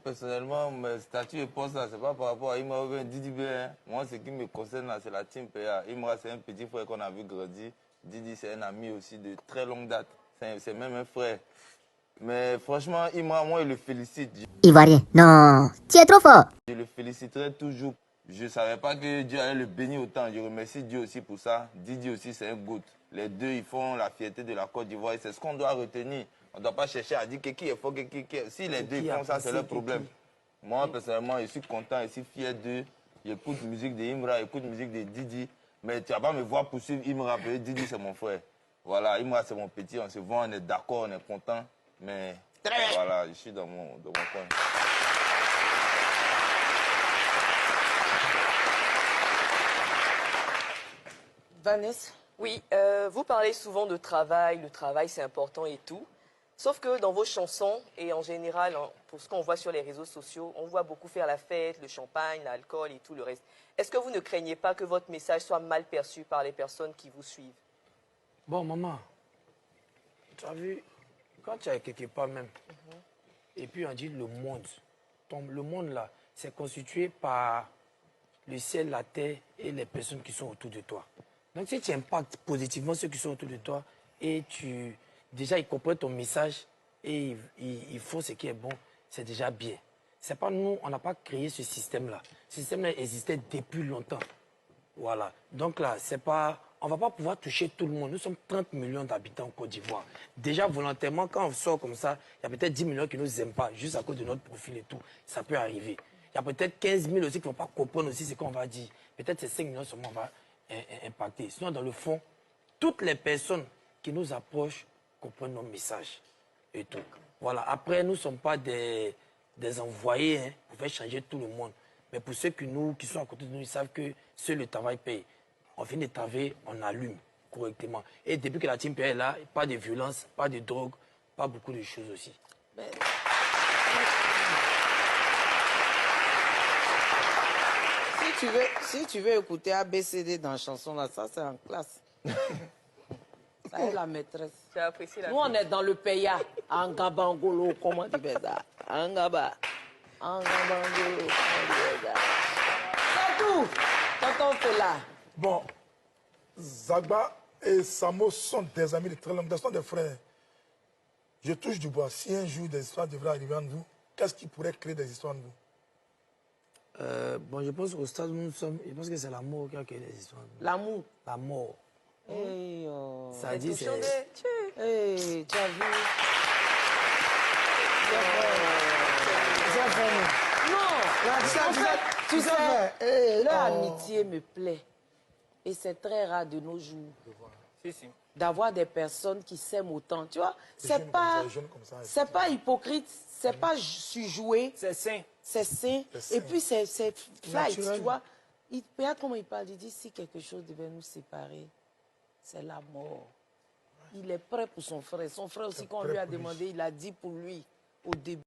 personnellement, mes statuts et postes, là, c'est pas par rapport à Imra ou bien Didi bien. Moi, ce qui me concerne, là, c'est la team PA. Imra, c'est un petit frère qu'on a vu grandir. Didi, c'est un ami aussi de très longue date. C'est même un frère. Mais franchement, Imra, moi, je le félicite. Ivoirien, non, tu es trop fort. Je le féliciterai toujours. Je ne savais pas que Dieu allait le bénir autant. Je remercie Dieu aussi pour ça. Didi aussi, c'est un goût. Les deux, ils font la fierté de la Côte d'Ivoire. C'est ce qu'on doit retenir. On ne doit pas chercher à dire qui est fort, qui est... Si les deux ils font ça, c'est leur problème. Moi, personnellement, je suis content, je suis fier d'eux. J'écoute musique de Imra, j'écoute musique de Didi. Mais tu ne vas pas me voir poursuivre Imra. Didi, c'est mon frère. Voilà, Imra, c'est mon petit. On se voit, on est d'accord, on est content. Mais voilà, je suis dans mon coin. Vanessa? Oui, vous parlez souvent de travail, le travail c'est important et tout. Sauf que dans vos chansons et en général, pour ce qu'on voit sur les réseaux sociaux, on voit beaucoup faire la fête, le champagne, l'alcool et tout le reste. Est-ce que vous ne craignez pas que votre message soit mal perçu par les personnes qui vous suivent? Bon, maman, tu as vu, quand tu es quelque part même, et puis on dit le monde, le monde là, c'est constitué par le ciel, la terre et les personnes qui sont autour de toi. Donc si tu impactes positivement ceux qui sont autour de toi et déjà ils comprennent ton message et ils font ce qui est bon, c'est déjà bien. C'est pas nous, on n'a pas créé ce système-là. Ce système-là existait depuis longtemps. Voilà. Donc là, c'est pas, on ne va pas pouvoir toucher tout le monde. Nous sommes 30 millions d'habitants en Côte d'Ivoire. Déjà, volontairement, quand on sort comme ça, il y a peut-être 10 millions qui ne nous aiment pas, juste à cause de notre profil et tout. Ça peut arriver. Il y a peut-être 15 000 aussi qui ne vont pas comprendre aussi ce qu'on va dire. Peut-être ces 5 millions seulement va impacter. Sinon, dans le fond, toutes les personnes qui nous approchent comprennent nos messages et tout. Voilà. Après, nous ne sommes pas des envoyés hein, pour faire changer tout le monde. Mais pour ceux qui sont à côté de nous, ils savent que seul le travail paye. On finit de travailler, on allume correctement. Et depuis que la team paye est là, pas de violence, pas de drogue, pas beaucoup de choses aussi. Mais... Si tu veux écouter ABCD dans la chanson là, ça c'est en classe. Ça est la maîtresse. J'ai apprécié la Nous on est dans le Peya. Angabangolo, comment tu fais ça? Angabangolo, comment tu fais ça? C'est tout. Tonton fait là. Bon, Zagba et Samo sont des amis de très longue date, sont des frères. Je touche du bois. Si un jour des histoires devraient arriver entre vous, qu'est-ce qui pourrait créer des histoires entre vous? Bon, je pense qu'au stade où nous sommes, je pense que c'est l'amour qui a créé les histoires. L'amour. La mort. Hey, oh. Ça dit, c'est... Hey, tu as vu? Non, tu sais, leur amitié me plaît. Et c'est très rare de nos jours d'avoir des personnes qui s'aiment autant. Tu vois, c'est pas hypocrite, c'est pas surjoué. C'est sain. C'est sain. Et puis c'est flight, tu vois. Regarde comment il parle. Il dit si quelque chose devait nous séparer, c'est la mort. Il est prêt pour son frère. Son frère aussi, quand on lui a demandé, il a dit pour lui au début.